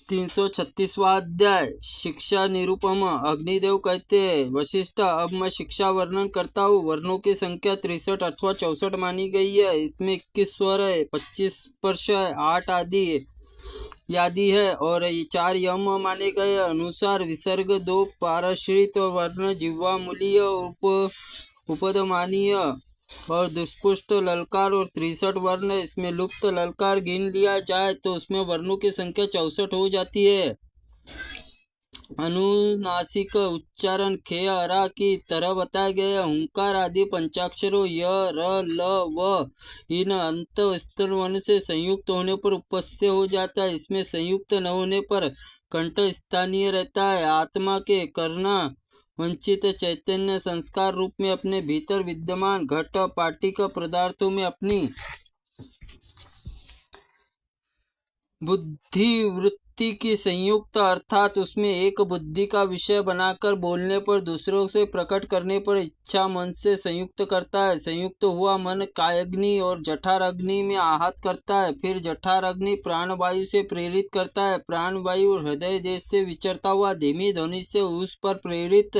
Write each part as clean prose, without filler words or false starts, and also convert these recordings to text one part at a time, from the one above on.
336वां अध्याय शिक्षा निरूपम। अग्निदेव कहते हैं, वशिष्ठ, अब मैं शिक्षा वर्णन करता हूँ। वर्णों की संख्या 63 अथवा 64 मानी गई है। इसमें 21 स्वर है, 25 स्पर्श है, 8 आदि है और 4 यम माने गए अनुसार विसर्ग, 2 पाराश्रित वर्ण, जिह्वा मूलीय, उपदमानीय और दुष्पुष्ट ललकार और 63 वर्ण। इसमें लुप्त ललकार गिन लिया जाए तो उसमें वर्णों की संख्या 64 हो जाती है। अनुनासिक उच्चारण खे अरा की तरह बताया गया। हुंकार आदि पंचाक्षरों य र ल व इन अंत स्थल वर्ण से संयुक्त होने पर उपस्य हो जाता है। इसमें संयुक्त न होने पर कंठ स्थानीय रहता है। आत्मा के करना वंचित चैतन्य संस्कार रूप में अपने भीतर विद्यमान घट पाटिक पदार्थों में अपनी बुद्धि वृत्ति की संयुक्त अर्थात उसमें एक बुद्धि का विषय बनाकर बोलने पर, दूसरों से प्रकट करने पर इच्छा मन से संयुक्त करता है। संयुक्त हुआ मन कायाग्नि और जठर अग्नि में आहत करता है। फिर जठर अग्नि प्राणवायु से प्रेरित करता है। प्राणवायु हृदय देश से विचरता हुआ धीमी ध्वनि से उस पर प्रेरित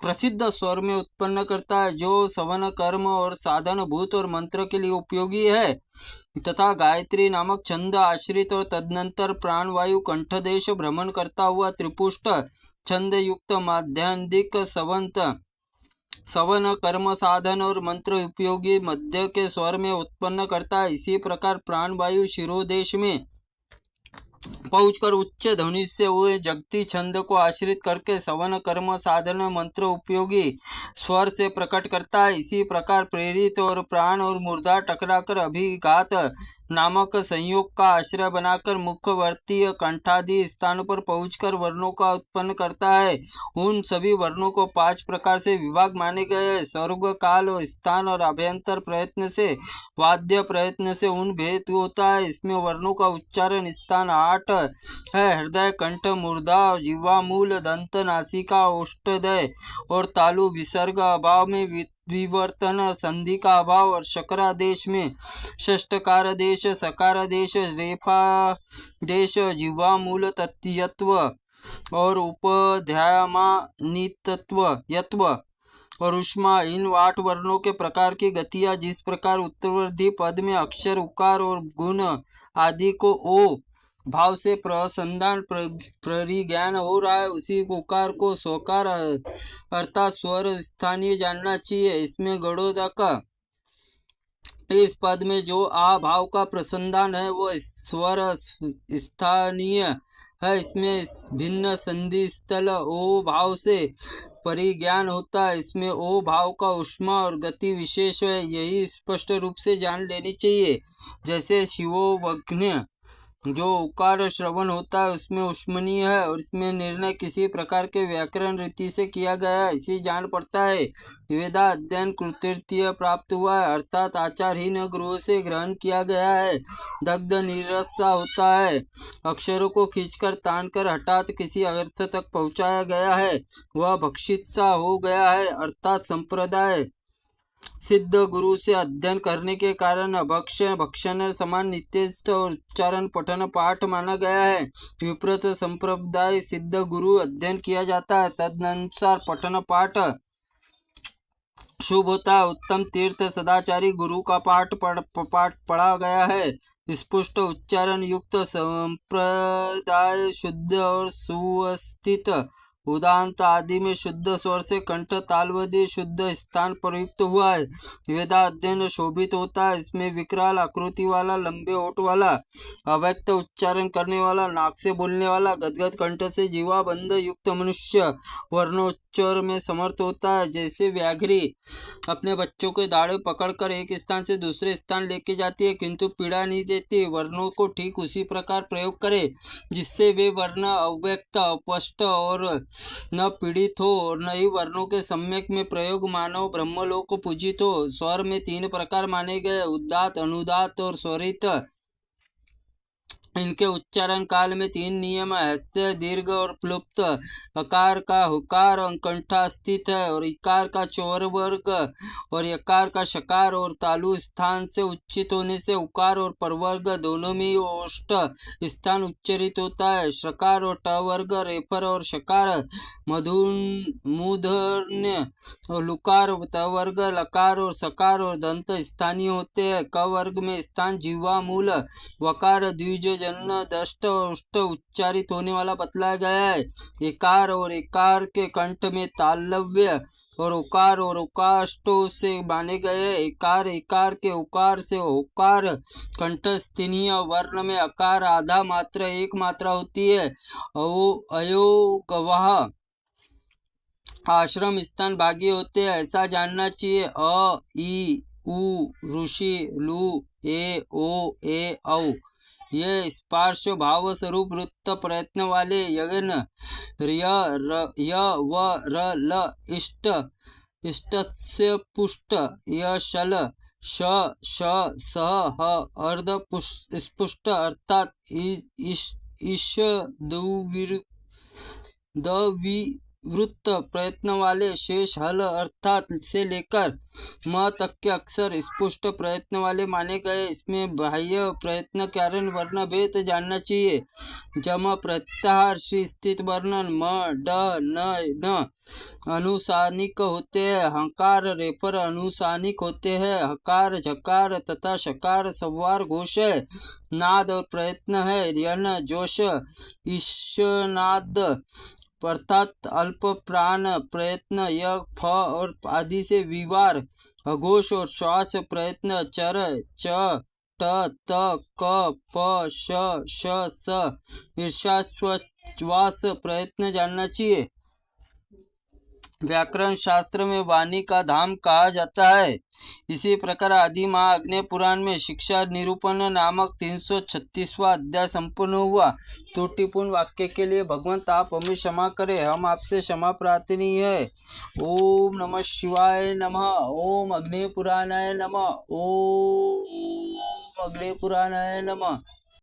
प्रसिद्ध स्वर में उत्पन्न करता है, जो सवन कर्म और साधन भूत और मंत्र के लिए उपयोगी है तथा गायत्री नामक छंद आश्रित और तदनंतर प्राणवायु कंठदेश भ्रमण करता हुआ त्रिपुष्ट छंद युक्त माध्यान्दिक सवन कर्म साधन और मंत्र उपयोगी मध्य के स्वर में उत्पन्न करता है। इसी प्रकार प्राणवायु शिरोदेश में पहुंचकर उच्च ध्वनि से हुए जगती छंद को आश्रित करके सवन कर्म साधन मंत्र उपयोगी स्वर से प्रकट करता है। इसी प्रकार प्रेरित और प्राण और मूर्धा टकराकर अभिघात नामक संयोग का आश्रय बनाकर मुखवर्तीय कंठादि स्थानों पर पहुंचकर वर्णों का उत्पन्न करता है। उन सभी वर्णों को 5 प्रकार से विभाग माने गए हैं। स्वर्ग, काल और स्थान और अभ्यंतर प्रयत्न से, वाद्य प्रयत्न से उन भेद होता है। इसमें वर्णों का उच्चारण स्थान 8 है। हृदय, कंठ, मूर्धा, जिह्वा मूल, दंत, नासिका, ओष्ठदय और तालु। विसर्ग अभाव में विवर्तन, संधि का अभाव और शकरादेश में षष्ठकार देश, सकार देश, रेफा देश, जिह्वा मूल तत्यत्व और उपध्यायमानितत्व यत्व और उष्मा, इन 8 वर्णों के प्रकार की गतियां जिस प्रकार उत्तरवर्ती पद में अक्षर, उकार और गुण आदि को ओ भाव से प्रसंधान परिज्ञान हो रहा है, उसी उकार को स्वकार अर्थात स्वर स्थानीय जानना चाहिए। इसमें गणोदक इस पद में जो आ भाव का प्रसंधान है वो स्वर स्थानीय है। इसमें भिन्न संधि स्थल ओ भाव से परिज्ञान होता है। इसमें ओ भाव का उष्मा और गति विशेष है, यही स्पष्ट रूप से जान लेनी चाहिए। जैसे शिवोवग्न्य जो उकार श्रवण होता है उसमें उष्मनीय है और इसमें निर्णय किसी प्रकार के व्याकरण रीति से किया गया है, इसी जान पड़ता है। वेदा अध्ययन कृतृतीय प्राप्त हुआ है अर्थात आचारहीन गुरु से ग्रहण किया गया है। दग्ध निरसा होता है, अक्षरों को खींचकर तानकर हठात किसी अर्थ तक पहुंचाया गया है, वह भक्षित सा हो गया है अर्थात संप्रदाय सिद्ध गुरु से अध्ययन करने के कारण भक्षण समान नित्यस्थ और उच्चारण पठन पाठ माना गया है। विप्रत संप्रदाय सिद्ध गुरु अध्ययन किया जाता है, तदनुसार पठन पाठ शुभ होता है। उत्तम तीर्थ सदाचारी गुरु का पाठ पढ़ा गया है। स्पष्ट उच्चारण युक्त संप्रदाय शुद्ध और सुवस्थित उदांत आदि में शुद्ध स्वर से कंठ तालवदी शुद्ध स्थान प्रयुक्त हुआ है। वेदा अध्ययन शोभित होता है, इसमें विकराल आकृति वाला, लंबे होठ वाला, अव्यक्त उच्चारण करने वाला, नाक से बोलने वाला, गदगद कंठ से जीवा बंद युक्त मनुष्य वर्णोच्चार में समर्थ होता है। जैसे व्याघ्री अपने बच्चों के दाढ़े पकड़कर एक स्थान से दूसरे स्थान लेके जाती है किंतु पीड़ा नहीं देती, वर्णों को ठीक उसी प्रकार प्रयोग करे जिससे वे वर्ण अव्यक्त, अस्पष्ट और न पीड़ित हो और न ही वर्णों के सम्यक में प्रयोग मानव ब्रह्मलोक को पूजित हो। स्वर में 3 प्रकार माने गए, उदात्त, अनुदात्त और स्वरित। इनके उच्चारण काल में 3 नियम हस्य दीर्घ और प्लुप्त। अकार का हुकार और कंठा स्थित है और इकार का चौर वर्ग और यकार का शकार और तालु स्थान से उच्चित होने से उकार और परवर्ग दोनों में ओष्ठ स्थान उच्चरित होता है। शकार और ट वर्ग रेफर और शकार मूर्धन्य और लुकार त वर्ग लकार और सकार और दंत स्थानीय होते हैं। क वर्ग में स्थान जीवा मूल वकार द्विज जन्म दष्ट और उष्ट उच्चारित होने वाला बतलाया गया है। एकार और एकार के कंठ में तालव्य और उकाष्टों से माने गए। एकार एकार के उकार से ओकार कंठ स्थनीय वर्ण में अकार आधा मात्रा एक मात्रा होती है। अयोगवाह आश्रम स्थान भागी होते हैं, ऐसा जानना चाहिए। अ ई उ ऋषि लु ए ओ ए औ ये स्पर्श भाव स्वरूप वृत्त प्रयत्न वाले यगन य व र ल इष्टस्य पुष्ट यशल श श स ह अर्ध स्पुष्ट अर्थात ईश द्विवृत्त प्रयत्न वाले शेष हल अर्थात से लेकर म तक के अक्षर स्पुष्ट प्रयत्न वाले माने गए। इसमें बाह्य प्रयत्न कारण वर्ण भेद जानना चाहिए। जम प्रत्याहार श्री स्थित वर्णन म ड न अनुसानिक होते हैं। हकार रेफर अनुसानिक होते हैं। हकार झकार तथा शकार संवार घोष है। नाद और प्रयत्न है। यन जोश ईशनाद अर्थात अल्प प्राण प्रयत्न। यह फ और आदि से विवार अघोष और श्वास प्रयत्न। चर च ट त क प श स ईर्षाश्वास प्रयत्न जानना चाहिए। व्याकरण शास्त्र में वाणी का धाम कहा जाता है। इसी प्रकार आदि महाअग्नि पुराण में शिक्षा निरूपण नामक 336वां अध्याय संपूर्ण हुआ। त्रुटिपूर्ण वाक्य के लिए भगवंत आप हमें क्षमा करें, हम आपसे क्षमा प्रार्थनी है। ओम नमः शिवाय नमः। ओम अग्नि पुराणाय नमः। ओम अग्नि पुराणाय नमः।